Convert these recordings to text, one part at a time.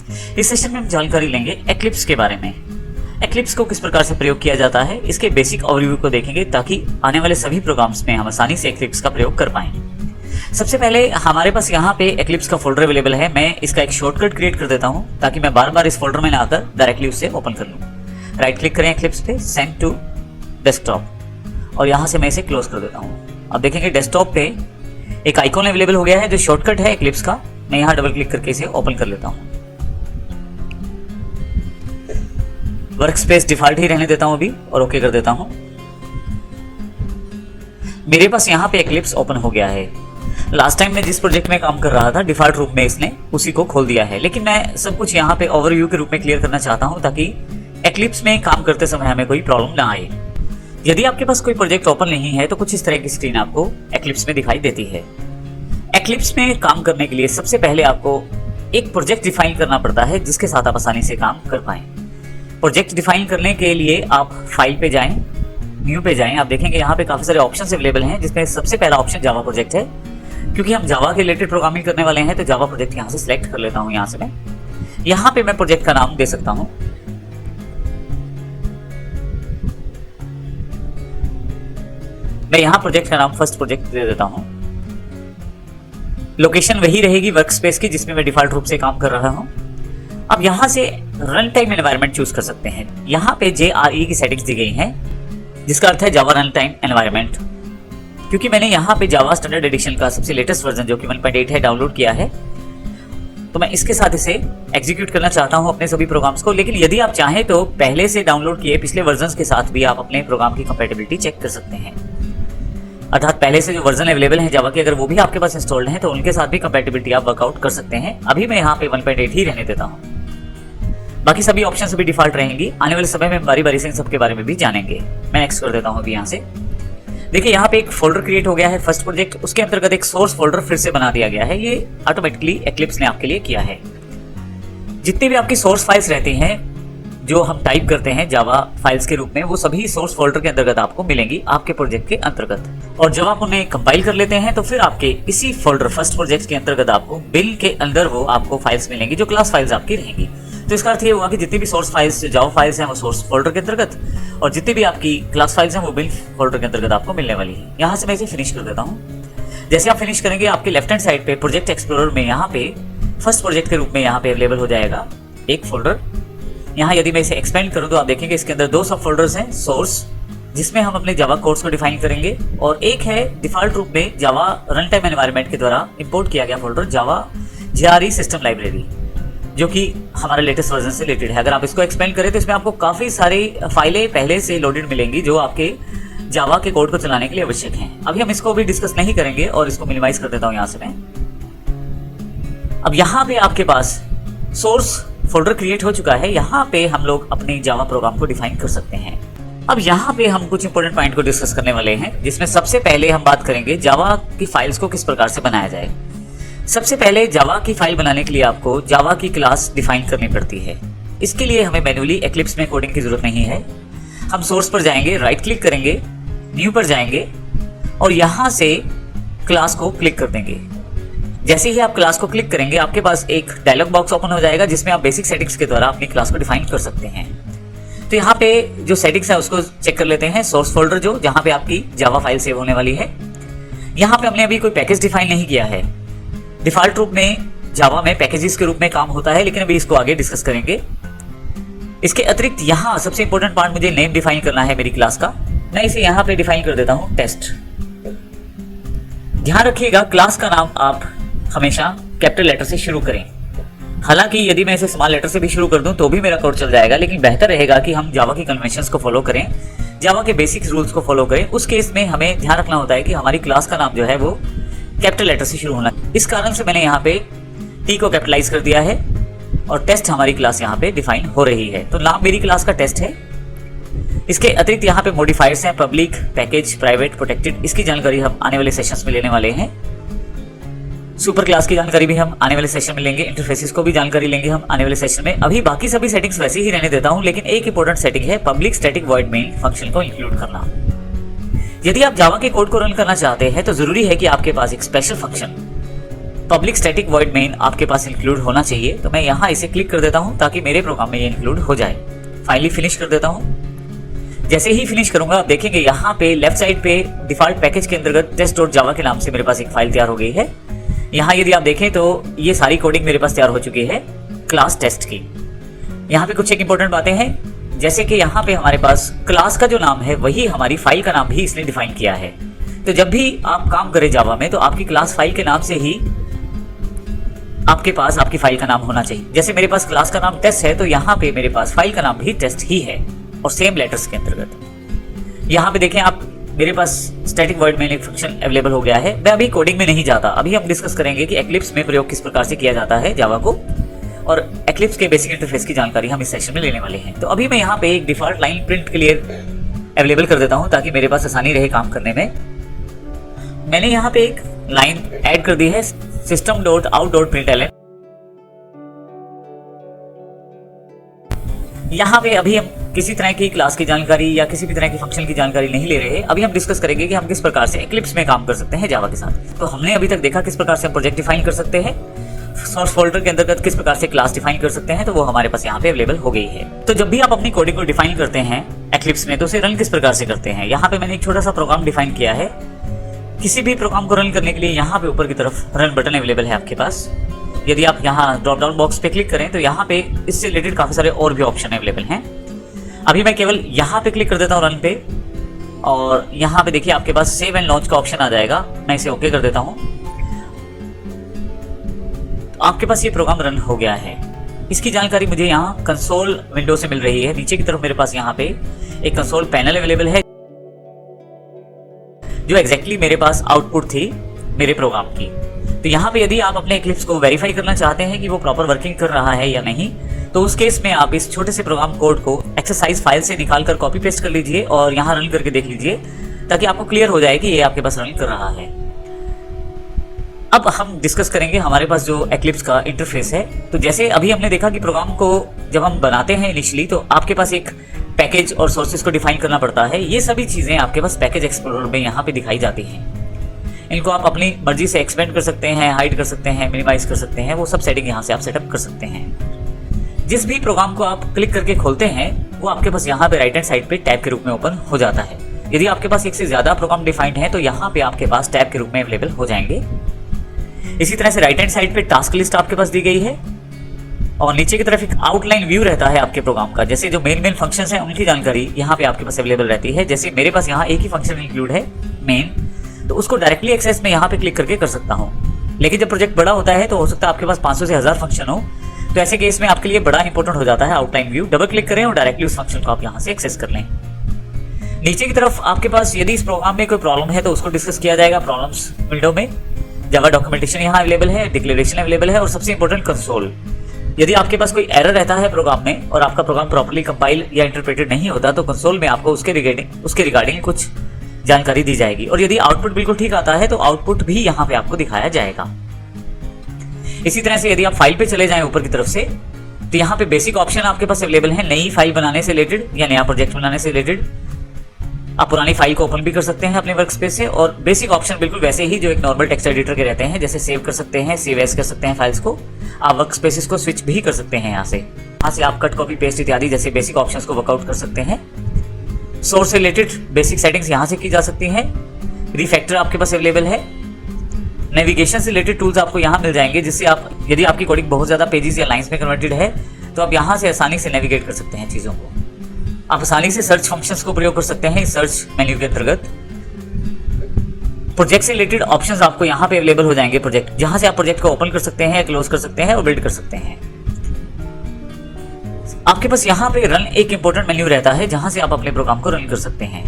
इस सेशन में हम जानकारी लेंगे एक्लिप्स के बारे में। एक्लिप्स को किस प्रकार से प्रयोग किया जाता है, इसके बेसिक ओवरव्यू को देखेंगे ताकि आने वाले सभी प्रोग्राम्स में हम आसानी से एक्लिप्स का प्रयोग कर पाएं। सबसे पहले हमारे पास यहाँ पे एक्लिप्स का फोल्डर अवेलेबल है। मैं इसका एक शॉर्टकट क्रिएट कर देता हूँ ताकि मैं बार बार इस फोल्डर में ना आकर डायरेक्टली उससे ओपन कर लूँ। राइट क्लिक करें एक्लिप्स पे, सेंड टू डेस्कटॉप, और यहाँ से मैं इसे क्लोज कर देता हूँ। अब देखेंगे डेस्कटॉप पे एक आइकॉन अवेलेबल हो गया है जो शॉर्टकट है एक्लिप्स का। मैं यहाँ डबल क्लिक करके इसे ओपन कर लेता हूँ। वर्क स्पेस डिफॉल्ट ही रहने देता हूँ अभी और ओके कर देता हूँ। मेरे पास यहाँ पे एक्लिप्स ओपन हो गया है। लास्ट टाइम मैं जिस प्रोजेक्ट में काम कर रहा था डिफॉल्ट रूप में इसने उसी को खोल दिया है, लेकिन मैं सब कुछ यहाँ पे ओवरव्यू के रूप में क्लियर करना चाहता हूँ ताकि एक्लिप्स में काम करते समय हमें कोई प्रॉब्लम ना आए। यदि आपके पास कोई प्रोजेक्ट ओपन नहीं है तो कुछ इस तरह की स्क्रीन आपको एक्लिप्स में दिखाई देती है। एक्लिप्स में काम करने के लिए सबसे पहले आपको एक प्रोजेक्ट डिफाइन करना पड़ता है जिसके साथ आप आसानी से काम कर पाएं। प्रोजेक्ट डिफाइन करने के लिए आप फाइल पे जाएं, न्यू पे जाएं। आप देखेंगे यहाँ पे काफी सारे ऑप्शंस अवेलेबल हैं जिसमें सबसे पहला ऑप्शन जावा प्रोजेक्ट है। क्योंकि हम जावा के रिलेटेड प्रोग्रामिंग करने वाले हैं तो जावा प्रोजेक्ट यहाँ से सिलेक्ट कर लेता हूँ। यहाँ से मैं यहाँ पे मैं प्रोजेक्ट का नाम दे सकता हूँ। मैं यहाँ प्रोजेक्ट का नाम फर्स्ट प्रोजेक्ट दे देता हूँ। लोकेशन वही रहेगी वर्क स्पेस की जिसमें मैं डिफॉल्ट रूप से काम कर रहा हूँ। अब यहाँ से रन टाइम एनवायरनमेंट चूज कर सकते हैं। यहाँ पे JRE की सेटिंग्स दी गई हैं जिसका अर्थ है जावा रन टाइम एनवायरनमेंट। क्योंकि मैंने यहाँ पे जावा स्टैंडर्ड एडिशन का सबसे लेटेस्ट वर्जन जो कि 1.8 है डाउनलोड किया है, तो मैं इसके साथ इसे एग्जीक्यूट करना चाहता हूँ अपने सभी प्रोग्राम्स को। लेकिन यदि आप चाहें तो पहले से डाउनलोड किए पिछले वर्जन के साथ भी आप अपने प्रोग्राम की कंपैटिबिलिटी चेक कर सकते हैं। अर्थात पहले से जो वर्जन अवेलेबल है जावा के, अगर वो भी आपके पास इंस्टॉल्ड है तो उनके साथ भी कंपैटिबिलिटी आप वर्कआउट कर सकते हैं। अभी मैं यहाँ पे 1.8 ही रहने देता हूँ। बाकी सभी ऑप्शन अभी डिफॉल्ट रहेंगी। आने वाले समय में बारी बारी से इन सबके बारे में भी जानेंगे। मैं नेक्स्ट कर देता हूँ अभी यहाँ से। देखिए यहाँ पे एक फोल्डर क्रिएट हो गया है फर्स्ट प्रोजेक्ट, उसके अंतर्गत एक सोर्स फोल्डर फिर से बना दिया गया है। ये ऑटोमेटिकली एक्लिप्स ने आपके लिए किया है। जितनी भी आपकी सोर्स फाइल्स रहती हैं जो हम टाइप करते हैं जावा फाइल्स के रूप में, वो सभी सोर्स फोल्डर के अंतर्गत आपको मिलेंगी आपके प्रोजेक्ट के अंतर्गत। और जब आप उन्हें कंपाइल कर लेते हैं तो फिर आपके इसी फोल्डर फर्स्ट प्रोजेक्ट के अंतर्गत आपको बिल के अंदर वो आपको फाइल्स मिलेंगी जो क्लास फाइल्स आपकी रहेंगी। तो इसका अर्थ ये हुआ कि जितनी भी सोर्स फाइल्स जावा फाइल्स हैं वो सोर्स फोल्डर के अंतर्गत, और जितनी भी आपकी क्लास फाइल्स हैं वो बिल फोल्डर के अंतर्गत आपको मिलने वाली है। यहाँ से मैं इसे फिनिश कर देता हूँ। जैसे आप फिनिश करेंगे आपके लेफ्ट हैंड साइड पे प्रोजेक्ट एक्सप्लोरर में यहाँ पे फर्स्ट प्रोजेक्ट के रूप में यहाँ पे अवेलेबल हो जाएगा एक फोल्डर। यहाँ यदि मैं इसे एक्सपेंड करूँ तो आप देखेंगे इसके अंदर 2 सब फोल्डर्स हैं। सोर्स जिसमें हम अपने जावा कोर्स को डिफाइन करेंगे, और एक है डिफॉल्ट रूप में जावा रन टाइम एनवायरनमेंट के द्वारा इंपोर्ट किया गया फोल्डर जावा JRE सिस्टम लाइब्रेरी, जो कि हमारे लेटेस्ट वर्जन से रिलेटेड है। अगर आप इसको एक्सपेंड करें तो इसमें आपको काफी सारी फाइलें पहले से लोडेड मिलेंगी जो आपके जावा के कोड को चलाने के लिए आवश्यक हैं। अभी हम इसको भी डिस्कस नहीं करेंगे और इसको मिनिमाइज कर देता हूं यहाँ से मैं। अब यहाँ पे आपके पास सोर्स फोल्डर क्रिएट हो चुका है। यहाँ पे हम लोग अपने जावा प्रोग्राम को डिफाइन कर सकते हैं। अब यहाँ पे हम कुछ इंपॉर्टेंट पॉइंट को डिस्कस करने वाले हैं जिसमें सबसे पहले हम बात करेंगे जावा की फाइल्स को किस प्रकार से बनाया जाए। सबसे पहले जावा की फाइल बनाने के लिए आपको जावा की क्लास डिफाइन करनी पड़ती है। इसके लिए हमें मैन्युअली एक्लिप्स में कोडिंग की जरूरत नहीं है। हम सोर्स पर जाएंगे, राइट क्लिक करेंगे, न्यू पर जाएंगे और यहाँ से क्लास को क्लिक कर देंगे। जैसे ही आप क्लास को क्लिक करेंगे आपके पास एक डायलॉग बॉक्स ओपन हो जाएगा जिसमें आप बेसिक सेटिंग्स के द्वारा अपनी क्लास को डिफाइन कर सकते हैं। तो यहाँ पे जो सेटिंग्स है उसको चेक कर लेते हैं। सोर्स फोल्डर जो जहाँ पे आपकी जावा फाइल सेव होने वाली है, यहाँ पे हमने अभी कोई पैकेज डिफाइन नहीं किया है। डिफॉल्ट रूप में जावा में पैकेजेस के रूप में काम होता है, लेकिन अभी इसको आगे डिस्कस करेंगे। इसके अतिरिक्त यहाँ सबसे इंपॉर्टेंट पार्ट मुझे नेम डिफाइन करना है मेरी क्लास का। मैं इसे यहाँ पे डिफाइन कर देता हूँ टेस्ट। ध्यान रखिएगा क्लास का नाम आप हमेशा कैपिटल लेटर से शुरू करें। हालांकि यदि मैं इसे स्मॉल लेटर से भी शुरू कर दूं तो भी मेरा कोड चल जाएगा, लेकिन बेहतर रहेगा कि हम जावा की कन्वेंशंस को फॉलो करें, जावा के बेसिक रूल्स को फॉलो करें। उस केस में हमें ध्यान रखना होता है कि हमारी क्लास का नाम जो है वो कैपिटल लेटर से शुरू होना है। इस कारण से मैंने यहाँ पे टी को कैपिटलाइज कर दिया है और टेस्ट हमारी क्लास यहाँ पे डिफाइन हो रही है। तो नाम मेरी क्लास का टेस्ट है। इसके अतिरिक्त यहाँ पे मॉडिफायर्स हैं, पब्लिक, पैकेज, प्राइवेट, प्रोटेक्टेड। इसकी जानकारी हम आने वाले सेशंस में लेने वाले हैं। सुपर क्लास की जानकारी भी हम आने वाले सेशन में लेंगे। इंटरफेसेस को भी जानकारी लेंगे हम आने वाले सेशन में। अभी बाकी सभी सेटिंग्स वैसे ही रहने देता हूं, लेकिन एक इंपॉर्टेंट सेटिंग है public static void main function को इंक्लूड करना। यदि आप जावा के कोड को रन करना चाहते हैं तो जरूरी है कि आपके पास एक special function public static void main आपके पास इंक्लूड होना चाहिए। तो मैं यहाँ इसे क्लिक कर देता हूँ ताकि मेरे प्रोग्राम में ये इंक्लूड हो जाए। फाइनली फिनिश कर देता हूँ। जैसे ही फिनिश करूंगा आप देखेंगे यहाँ पे लेफ्ट साइड पे डिफॉल्ट पैकेज के अंतर्गत test.java के नाम से मेरे पास एक फाइल तैयार हो गई है। यहाँ यदि आप देखें तो ये सारी कोडिंग मेरे पास तैयार हो चुकी है क्लास टेस्ट की। यहाँ पे कुछ एक इंपॉर्टेंट बातें हैं, जैसे कि यहाँ पे हमारे पास क्लास का जो नाम है वही हमारी फाइल का नाम भी इसने डिफाइन किया है। तो जब भी आप काम करें जावा में तो आपकी क्लास फाइल के नाम से ही आपके पास आपकी फाइल का नाम होना चाहिए। जैसे मेरे पास क्लास का नाम टेस्ट है तो यहाँ पे मेरे पास फाइल का नाम भी टेस्ट ही है और सेम लेटर्स के अंतर्गत। यहाँ पे देखें आप, मेरे पास स्टैटिक वॉइड मेन एक फंक्शन अवेलेबल हो गया है। मैं अभी कोडिंग में नहीं जाता, अभी हम डिस्कस करेंगे कि एक्लिप्स में प्रयोग किस प्रकार से किया जाता है जावा को, और एक्लिप्स के बेसिक इंटरफेस की जानकारी हम इस सेक्शन में लेने वाले हैं। तो अभी मैं यहाँ पे एक default line print clear available कर देता हूँ ताकि मेरे पास आसानी रहे काम करने में। मैंने यहाँ पे एक लाइन ऐड कर दी है system.out.println। यहाँ पे अभी हम किसी तरह की क्लास की जानकारी या किसी भी तरह की फंक्शन की जानकारी नहीं ले रहे हैं। अभी हम डिस्कस करेंगे कि हम किस प्रकार से एक्लिप्स में काम कर सकते हैं जावा के साथ। तो हमने अभी तक देखा किस प्रकार से हम प्रोजेक्ट डिफाइन कर सकते हैं, सोर्स फोल्डर के अंतर्गत किस प्रकार से क्लास डिफाइन कर सकते हैं, तो वो हमारे पास यहाँ पे अवेलेबल हो गई है। तो जब भी आप अपनी कोडिंग को डिफाइन करते हैं एक्लिप्स में तो उसे रन किस प्रकार से करते हैं। यहाँ पे मैंने एक छोटा सा प्रोग्राम डिफाइन किया है। किसी भी प्रोग्राम को रन करने के लिए यहाँ पे ऊपर की तरफ रन बटन अवेलेबल है आपके पास। यदि आप यहाँ ड्रॉप डाउन बॉक्स पे क्लिक करें तो यहाँ पे इससे रिलेटेड काफी सारे और भी ऑप्शन अवेलेबल हैं। अभी मैं केवल यहाँ पे क्लिक कर देता हूँ रन पे, और यहाँ पे देखिए आपके पास सेव एंड लॉन्च का ऑप्शन आ जाएगा। मैं इसे ओके कर देता हूँ। तो आपके पास ये प्रोग्राम रन हो गया है। इसकी जानकारी मुझे यहाँ कंसोल विंडो से मिल रही है। नीचे की तरफ मेरे पास यहाँ पे एक कंसोल पैनल अवेलेबल है जो एग्जैक्टली मेरे पास आउटपुट थी मेरे प्रोग्राम की। तो यहाँ पे यदि आप अपने एक्लिप्स को वेरीफाई करना चाहते हैं कि वो प्रॉपर वर्किंग कर रहा है या नहीं, तो उस केस में आप इस छोटे से प्रोग्राम कोड को एक्सरसाइज फाइल से निकालकर कॉपी पेस्ट कर लीजिए और यहाँ रन करके देख लीजिए ताकि आपको क्लियर हो जाए कि ये आपके पास रन कर रहा है। अब हम डिस्कस करेंगे हमारे पास जो एक्लिप्स का इंटरफेस है। तो जैसे अभी हमने देखा कि प्रोग्राम को जब हम बनाते हैं इनिशियली तो आपके पास एक पैकेज और सोर्सेज को डिफाइन करना पड़ता है। ये सभी चीजें आपके पास पैकेज एक्सप्लोरर में यहाँ पे दिखाई जाती हैं। इनको आप अपनी मर्जी से एक्सपेंड कर सकते हैं, हाइड कर सकते हैं, मिनिमाइज कर सकते हैं। वो सब सेटिंग यहाँ से आप सेटअप कर सकते हैं। जिस भी प्रोग्राम को आप क्लिक करके खोलते हैं वो आपके पास यहाँ पे राइट हैंड साइड पे टैब के रूप में ओपन हो जाता है। यदि आपके पास एक से ज्यादा प्रोग्राम डिफाइंड है तो यहाँ पे आपके पास टैब के रूप में अवेलेबल हो जाएंगे। इसी तरह से राइट हैंड साइड पे टास्क लिस्ट आपके पास दी गई है और नीचे की तरफ एक आउटलाइन व्यू रहता है आपके प्रोग्राम का। जैसे जो मेन फंक्शंस हैं उनकी जानकारी यहाँ पे आपके पास अवेलेबल रहती है। जैसे मेरे पास यहाँ एक ही फंक्शन इंक्लूड है मेन, तो उसको डायरेक्टली एक्सेस में यहाँ पे क्लिक करके कर सकता हूँ। लेकिन जब प्रोजेक्ट बड़ा होता है तो हो सकता है आपके पास 500 से 1000 फंक्शन हो, तो ऐसे केस में आपके लिए बड़ा इंपॉर्टेंट हो जाता है आउटलाइन व्यू। डबल क्लिक करें और डायरेक्टली उस फंक्शन को आप यहाँ से एक्सेस कर लें। नीचे की तरफ आपके पास यदि इस प्रोग्राम में कोई प्रॉब्लम है तो उसको डिस्कस किया जाएगा प्रॉब्लम्स विंडो में। जावा डॉक्यूमेंटेशन यहाँ अवेलेबल है, डिक्लेरेशन अवेलेबल है और सबसे इंपॉर्टेंट कंसोल। यदि आपके पास कोई एरर रहता है प्रोग्राम में और आपका प्रोग्राम प्रॉपर्ली कंपाइल या इंटरप्रेटेड नहीं होता तो कंसोल में आपको उसके रिगार्डिंग कुछ जानकारी दी जाएगी। और यदि आउटपुट बिल्कुल ठीक आता है तो आउटपुट भी यहाँ पे आपको दिखाया जाएगा। इसी तरह से यदि आप फाइल पे चले जाएं ऊपर की तरफ से तो यहाँ पे बेसिक ऑप्शन आपके पास अवेलेबल है। नई फाइल बनाने से रिलेटेड या नया प्रोजेक्ट बनाने से रिलेटेड आप पुरानी फाइल को ओपन भी कर सकते हैं अपने वर्क स्पेस से। और बेसिक ऑप्शन बिल्कुल वैसे ही जो एक नॉर्मल टेक्स्ट एडिटर के रहते हैं, जैसे सेव कर सकते हैं, सेव एज कर सकते हैं फाइल्स को। आप वर्क स्पेसेस को स्विच भी कर सकते हैं। यहाँ से आप कट कॉपी पेस्ट इत्यादि जैसे बेसिक ऑप्शंस को वर्कआउट कर सकते हैं। सोर्स से रिलेटेड बेसिक सेटिंग्स यहाँ से की जा सकती हैं। रिफैक्टर आपके पास अवेलेबल है। नेविगेशन से रिलेटेड टूल्स आपको यहाँ मिल जाएंगे, जिससे आप यदि आपकी कोडिंग बहुत ज्यादा पेजेस या लाइंस में कन्वर्टेड है तो आप यहाँ से आसानी से नेविगेट कर सकते हैं चीजों को। आप आसानी से सर्च फंक्शंस को प्रयोग कर सकते हैं इस सर्च मेन्यू के अंतर्गत। प्रोजेक्ट से रिलेटेड ऑप्शंस आपको यहाँ पे अवेलेबल हो जाएंगे। प्रोजेक्ट जहां से आप प्रोजेक्ट को ओपन कर सकते हैं, क्लोज कर सकते हैं और बिल्ड कर सकते हैं। आपके पास यहाँ पे रन एक इंपॉर्टेंट मेन्यू रहता है जहां से आप अपने प्रोग्राम को रन कर सकते हैं।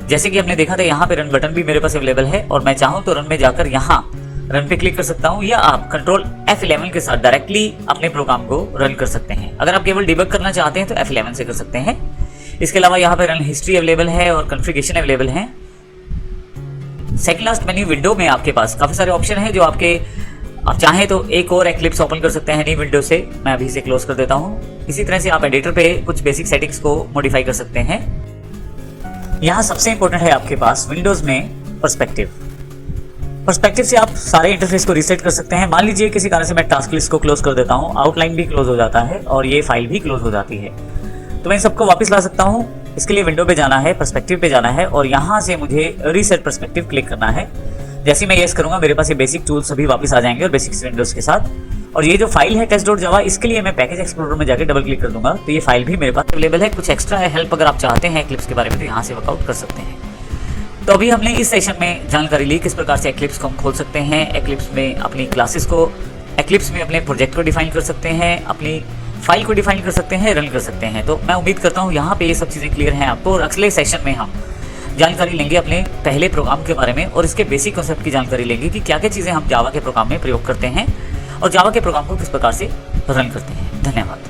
जैसे कि हमने देखा था यहाँ पे रन बटन भी मेरे पास अवेलेबल है और मैं चाहूँ तो रन में जाकर यहाँ रन पे क्लिक कर सकता हूँ, या आप कंट्रोल F11 के साथ डायरेक्टली अपने प्रोग्राम को रन कर सकते हैं। अगर आप केवल डिबग करना चाहते हैं तो F11 से कर सकते हैं। इसके अलावा यहाँ पे रन हिस्ट्री अवेलेबल है और कॉन्फ़िगरेशन अवेलेबल है। सेकंड लास्ट मेन्यू विंडो में आपके पास काफी सारे ऑप्शन हैं जो आप चाहें तो एक और एक्लिप्स ओपन कर सकते हैं नई विंडो से। मैं अभी इसे क्लोज कर देता हूँ। इसी तरह से आप एडिटर पे कुछ बेसिक सेटिंग्स को मॉडिफाई कर सकते हैं। यहाँ सबसे इंपॉर्टेंट है आपके पास विंडोज में पर्सपेक्टिव। पर्सपेक्टिव से आप सारे इंटरफेस को रीसेट कर सकते हैं। मान लीजिए किसी कारण से मैं टास्क लिस्ट को क्लोज कर देता हूँ, आउटलाइन भी क्लोज हो जाता है और ये फाइल भी क्लोज हो जाती है, तो मैं इन सबको वापस ला सकता हूँ। इसके लिए विंडो पे जाना है, पर्सपेक्टिव पे जाना है और यहाँ से मुझे रीसेट पर्सपेक्टिव क्लिक करना है। जैसे मैं यस करूंगा मेरे पास ये बेसिक टूल्स सभी वापस आ जाएंगे और बेसिक्स विंडोज के साथ। और ये जो फाइल है test.java, इसके लिए मैं पैकेज एक्सप्लोरर में जाकर डबल क्लिक कर दूंगा तो ये फाइल भी मेरे पास अवेलेबल है। कुछ एक्स्ट्रा है हेल्प अगर आप चाहते हैं एक्लिप्स के बारे में तो यहाँ से वर्कआउट कर सकते हैं। तो अभी हमने इस सेशन में जानकारी ली किस प्रकार से एक्लिप्स को हम खोल सकते हैं, एक्लिप्स में अपनी क्लासेस को, एक्लिप्स में अपने प्रोजेक्ट को डिफाइन कर सकते हैं, अपनी फाइल को डिफाइन कर सकते हैं, रन कर सकते हैं। तो मैं उम्मीद करता हूँ यहाँ पे ये सब चीज़ें क्लियर हैं आपको। और अगले सेशन में हम जानकारी लेंगे अपने पहले प्रोग्राम के बारे में और इसके बेसिक कॉन्सेप्ट की जानकारी लेंगे कि क्या क्या चीज़ें हम जावा के प्रोग्राम में प्रयोग करते हैं और जावा के प्रोग्राम को किस प्रकार से रन करते हैं। धन्यवाद।